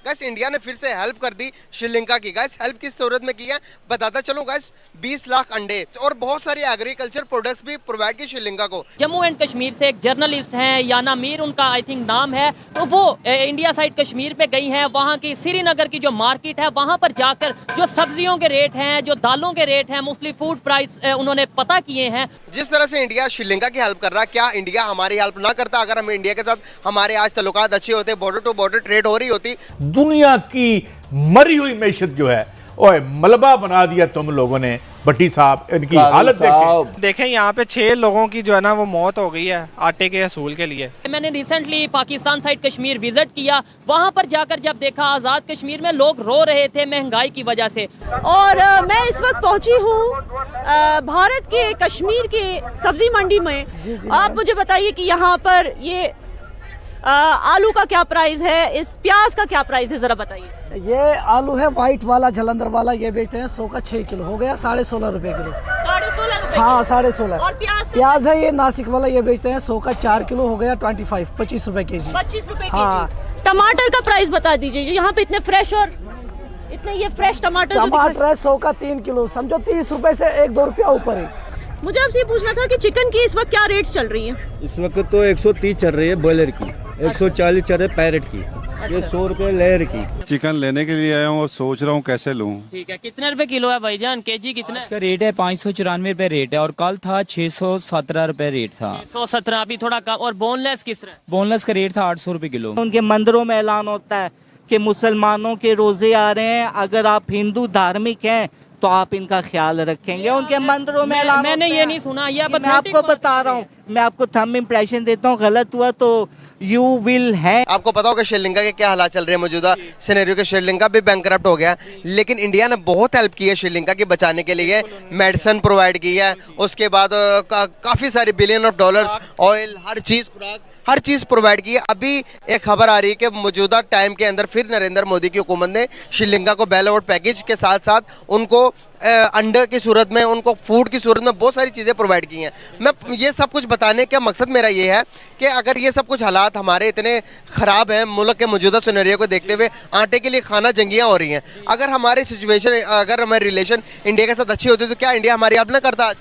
Guys India ने फिर से हेल्प कर दी श्रीलंका की। गाइस हेल्प किस सूरत में की है बताता चलो गाइस। 20 लाख अंडे और बहुत सारी एग्रीकल्चर प्रोडक्ट्स भी प्रोवाइड की श्रीलंका को। जम्मू एंड कश्मीर से एक जर्नलिस्ट हैं याना मीर, उनका आई थिंक नाम है, तो वो इंडिया साइड कश्मीर पे गई हैं। वहाँ की श्रीनगर की जो मार्केट है वहाँ पर जाकर जो सब्जियों के रेट हैं, जो दालों के रेट हैं, मोस्टली फूड प्राइस उन्होंने पता किए हैं। जिस तरह से इंडिया श्रीलंका की हेल्प कर रहा है, क्या इंडिया हमारी हेल्प ना करता? अगर हम इंडिया के साथ हमारे आज ताल्लुकात अच्छे होते, बॉर्डर टू बॉर्डर ट्रेड हो रही होती। दुनिया की मरी हुई मैशत जो है ओए मलबा बना दिया तुम लोगों ने। भट्टी साहब इनकी हालत देखें यहाँ पे 6 लोगों की जो है ना वो मौत हो गई है आटे के असूल के लिए। मैंने recently Pakistan side Kashmir visit किया, वहाँ पर जाकर जब देखा आज़ाद कश्मीर में लोग रो रहे थे महंगाई की वजह से। और मैं इस वक्त पहुँची हूँ भारत के कश्मीर के सब्जी मंडी में। आप मुझे बताइए कि यहाँ पर ये आलू का क्या प्राइस है, इस प्याज का क्या प्राइस है, जरा बताइए। ये आलू है व्हाइट वाला जलंधर वाला, ये बेचते हैं 100 का 6 किलो, हो गया 16.5 रुपए किलो। 16.5 रुपए? हाँ 16.5। और प्याज है ये नासिक वाला, ये बेचते हैं 100 का 4 किलो, हो गया 25 रुपए के जी। 25 रुपए हाँ। टमाटर का प्राइस बता दीजिए, यहाँ पे इतने फ्रेश और इतने ये फ्रेश टमाटर है 100 का 3 किलो, समझो 30 रुपए से 1-2 रुपया ऊपर है। मुझे आपसे पूछना था कि चिकन की इस वक्त क्या रेट्स चल रही है? इस वक्त तो 130 चल रही है बॉयलर की, 140 चल रही है पैरेट की, ये 100 रुपए लेयर की। चिकन लेने के लिए आया हूँ और सोच रहा हूँ कैसे लूँ। ठीक है, कितने रुपए किलो है भाईजान? केजी कितना? इसका रेट है 594 रुपए रेट है और कल था 617 रुपए रेट था। 617 अभी थोड़ा कम। और बोनलेस किस तरह? बोनलेस का रेट था 800 रुपए किलो। उनके मंदिरों में ऐलान होता है कि मुसलमानों के रोजे आ रहे हैं, अगर आप हिंदू धार्मिक हैं तो आप इनका ख्याल रखेंगे। उनके मंदिरों में ऐलान मैंने ये नहीं सुना, ये मैं आपको बता रहा हूँ, मैं आपको थंब इम्प्रेशन देता हूँ, गलत हुआ तो यू विल है। आपको पता होगा श्रीलंका के क्या हालात चल रहे हैं मौजूदा सिनेरियो के। श्रीलंका भी बैंकरप्ट हो गया, लेकिन इंडिया ने बहुत हेल्प की है श्रीलंका की बचाने के लिए। मेडिसिन प्रोवाइड की है, उसके बाद काफी सारे बिलियन ऑफ डॉलर्स, ऑयल, हर चीज, खुराक, हर चीज प्रोवाइड की है। अभी एक खबर आ रही है कि मौजूदा टाइम के अंदर फिर नरेंद्र मोदी की हुकूमत ने श्रीलंका को बेल आउट पैकेज के साथ साथ उनको अंडे की सूरत में, उनको फूड की सूरत में बहुत सारी चीज़ें प्रोवाइड की हैं। मैं ये सब कुछ बताने का मकसद मेरा ये है कि अगर ये सब कुछ हालात हमारे इतने ख़राब हैं मुल्क के मौजूदा सिनेरियो को देखते हुए, आटे के लिए खाना जंगियाँ हो रही हैं, अगर हमारी सिचुएशन, अगर हमारी रिलेशन इंडिया के साथ अच्छी होती तो क्या इंडिया हमारी हेल्प ना करता आज?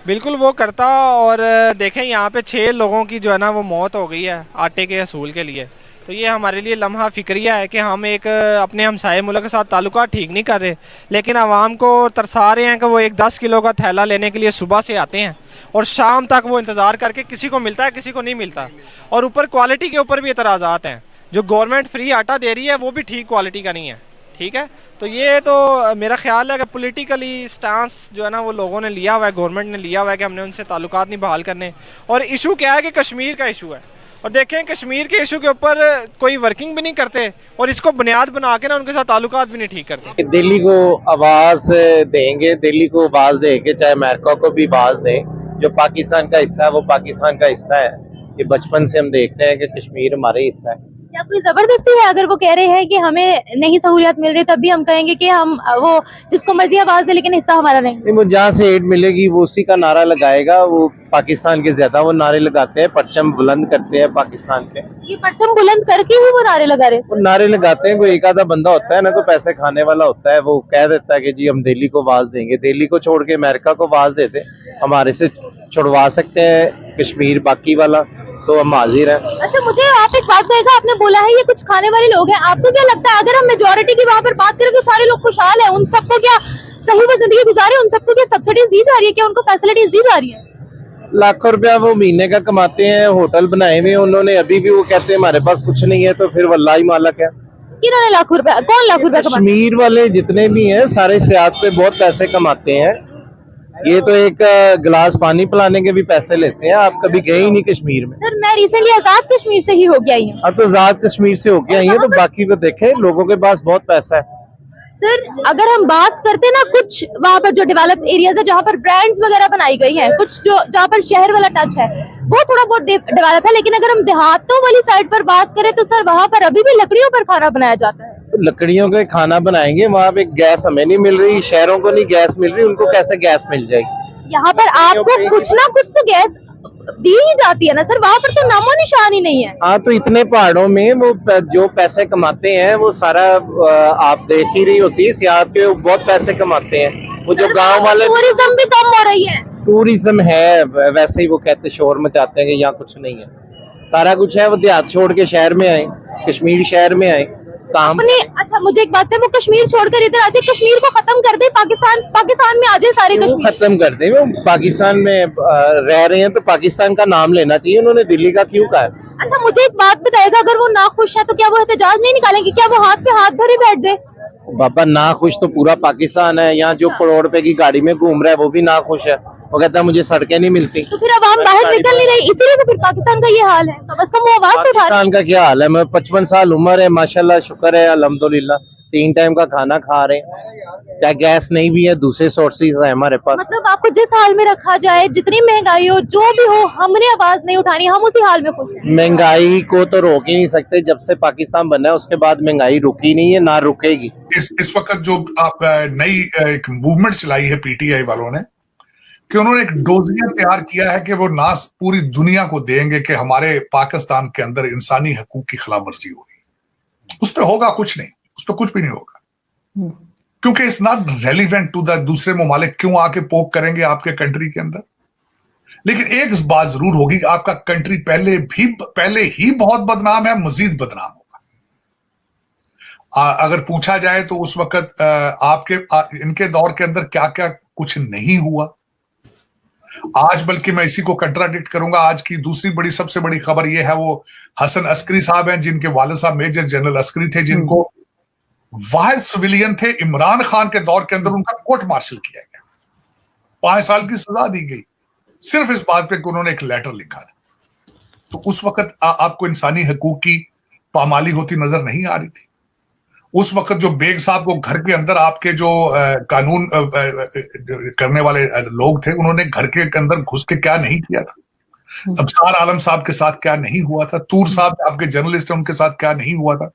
बिल्कुल वो करता। और देखें यहाँ पे 6 लोगों की जो है ना वो मौत हो गई है आटे के असूल के लिए। तो ये हमारे लिए लम्हा फिक्रिया है कि हम एक अपने हमसाये मुल्क के साथ ताल्लुकात ठीक नहीं कर रहे, लेकिन आवाम को तरसा रहे हैं कि वो एक 10 किलो का थैला लेने के लिए सुबह से आते हैं और शाम तक वो इंतज़ार करके, किसी को मिलता है किसी को नहीं मिलता। और ऊपर क्वालिटी के ऊपर भी एतराज़ात हैं। जो गवर्नमेंट फ्री आटा दे रही है वो भी ठीक क्वालिटी का नहीं है। ठीक है, तो ये तो मेरा ख्याल है कि पॉलिटिकली स्टांस जो है ना वो लोगों ने लिया हुआ है, गवर्नमेंट ने लिया हुआ है कि हमने उनसे ताल्लुकात नहीं बहाल करने। और इशू क्या है कि कश्मीर का इशू है, और देखें कश्मीर के इशू के ऊपर कोई वर्किंग भी नहीं करते और इसको बुनियाद बना के ना उनके साथ ताल्लुकात भी नहीं ठीक करते। दिल्ली को आवाज़ देंगे, दिल्ली को आवाज़ देंगे, चाहे अमेरिका को भी आवाज़ दें। जो पाकिस्तान का हिस्सा है वो पाकिस्तान का हिस्सा है। ये बचपन से हम देखते हैं कि कश्मीर हमारे हिस्सा है। क्या कोई जबरदस्ती है? अगर वो कह रहे हैं कि हमें नहीं सहूलियत मिल रही, तब भी हम कहेंगे कि हम वो जिसको मर्जी आवाज दे लेकिन हिस्सा हमारा नहीं। वो जहाँ से एड मिलेगी वो उसी का नारा लगाएगा। वो पाकिस्तान के ज्यादा वो नारे लगाते हैं, परचम बुलंद करते हैं पाकिस्तान के। ये परचम बुलंद करके ही वो नारे लगा रहे हैं? वो नारे लगाते हैं, कोई एक आधा बंदा होता है ना, कोई पैसे खाने वाला होता है, वो कह देता है कि जी हम दिल्ली को आवाज देंगे। दिल्ली को छोड़ के अमेरिका को आवाज देते, हमारे से छुड़वा सकते हैं कश्मीर बाकी वाला, तो हम हाजिर हैं। अच्छा, मुझे आप एक बात कहेगा, आपने बोला है ये कुछ खाने वाले लोग हैं, आपको क्या लगता है अगर हम मेजोरिटी की वहाँ पर बात करें तो सारे लोग खुशहाल हैं? उन सबको क्या सही में जिंदगी गुजारे? उन सबको क्या सब्सिडीज दी जा रही है? क्या उनको फैसिलिटीज दी जा रही है? लाखों रुपया वो महीने का कमाते हैं, होटल बनाए हुए उन्होंने, अभी भी वो कहते हैं हमारे पास कुछ नहीं है, तो फिर वल्लाही मालक है। किन्होंने लाखों रुपया? कौन लाखों रुपया? कश्मीर वाले जितने भी हैं सारे सियाहत पे बहुत पैसे कमाते हैं। ये तो एक गिलास पानी पिलाने के भी पैसे लेते हैं। आप कभी गए ही नहीं कश्मीर में? सर मैं रिसेंटली आजाद कश्मीर से ही हो गया ही हूँ। अब तो आजाद कश्मीर से हो गया ही है, तो बाकी को देखे, लोगों के पास बहुत पैसा है। सर अगर हम बात करते हैं ना, कुछ वहाँ पर जो डेवलप एरियाज है जहाँ पर ब्रांड्स वगैरह बनाई गई हैं, कुछ जो जहाँ पर शहर वाला टच है वो थोड़ा बहुत डेवलप है, लेकिन अगर हम देहातों वाली साइड पर बात करें तो सर वहाँ पर अभी भी लकड़ियों पर खाना बनाया जाता है। तो लकड़ियों के खाना बनाएंगे, वहाँ पे गैस हमें नहीं मिल रही, शहरों को नहीं गैस मिल रही, उनको कैसे गैस मिल जाएगी? यहाँ पर आपको कुछ ना कुछ तो गैस दी ही जाती है ना सर, वहाँ पर तो नामो निशान ही नहीं है। हाँ, तो इतने पहाड़ों में वो जो पैसे कमाते हैं वो सारा आप देख ही रही होती है, सियाहत के बहुत पैसे कमाते हैं। वो जो गांव वाले, टूरिज्म भी कम हो रही है। टूरिज्म है, वैसे ही वो कहते शोर मचाते हैं कि यहाँ कुछ नहीं है, सारा कुछ है। वो देहात छोड़ के शहर में आए, कश्मीर शहर में आए काम। अच्छा मुझे एक बात है, वो कश्मीर छोड़कर इधर आ जाए, कश्मीर को खत्म कर दे, पाकिस्तान में आ जाए सारे कश्मीर। खत्म कर दे, वो पाकिस्तान में रह रहे हैं तो पाकिस्तान का नाम लेना चाहिए। उन्होंने दिल्ली का क्यों कहा? अच्छा मुझे एक बात बताएगा, अगर वो ना खुश है तो क्या वो एहतजाज नहीं निकालेंगे? क्या वो हाथ पे हाथ धरे बैठ जाए? बाबा ना खुश तो पूरा पाकिस्तान है। यहाँ जो करोड़ रुपए की गाड़ी में घूम रहा है वो भी ना खुश है। वो कहता है मुझे सड़कें नहीं मिलती। तो फिर अवाम बाहर निकल नहीं रही, इसीलिए तो फिर पाकिस्तान का ये हाल है। तो बस कम वो आवाज तो उठा। पाकिस्तान का क्या हाल है? मैं 55 साल उम्र है, माशाल्लाह शुक्र है, अल्हम्दुलिल्लाह 3 टाइम का खाना खा रहे हैं, चाहे गैस नहीं भी है, दूसरे सोर्सेज है हमारे पास। मतलब आपको जिस हाल में रखा जाए, जितनी महंगाई हो, जो भी हो, हमने आवाज नहीं उठानी, हम उसी हाल में खुश हैं। महंगाई को तो रोक ही नहीं सकते। जब से पाकिस्तान बना है उसके बाद महंगाई रुकी नहीं है, ना रुकेगी। इस वक्त जो आप नई एक मूवमेंट चलाई है पीटीआई वालों ने, कि उन्होंने एक डोजियर तैयार किया है कि वो ना पूरी दुनिया को देंगे कि हमारे पाकिस्तान के अंदर इंसानी हकूक की खिलाफवर्जी हो रही। उस पर होगा कुछ नहीं, उस पर कुछ भी नहीं होगा, क्योंकि it's not relevant to the दूसरे ममालिक क्यों आके पोक करेंगे आपके कंट्री के अंदर। लेकिन एक बात जरूर होगी, आपका कंट्री पहले ही बहुत बदनाम है, मजीद बदनाम होगा। अगर पूछा जाए तो उस वक्त इनके दौर के अंदर क्या क्या कुछ नहीं हुआ। आज बल्कि मैं इसी को कंट्राडिक्ट करूंगा। आज की दूसरी सबसे बड़ी खबर यह है, वो हसन अस्करी साहब हैं, जिनके वालिद साहब मेजर जनरल अस्करी थे, जिनको वाहिद सिविलियन थे, इमरान खान के दौर के अंदर उनका कोर्ट मार्शल किया गया, 5 साल की सजा दी गई, सिर्फ इस बात पे कि उन्होंने एक लेटर लिखा था। तो उस वक्त आपको इंसानी हकूक की पामाली होती नजर नहीं आ रही थी। उस वक्त जो बेग साहब को घर के अंदर आपके जो कानून करने वाले लोग थे, उन्होंने घर के अंदर घुस के क्या नहीं किया था। अबसार आलम साहब के साथ क्या नहीं हुआ था, तूर साहब आपके जर्नलिस्ट हैं, उनके साथ क्या नहीं हुआ था।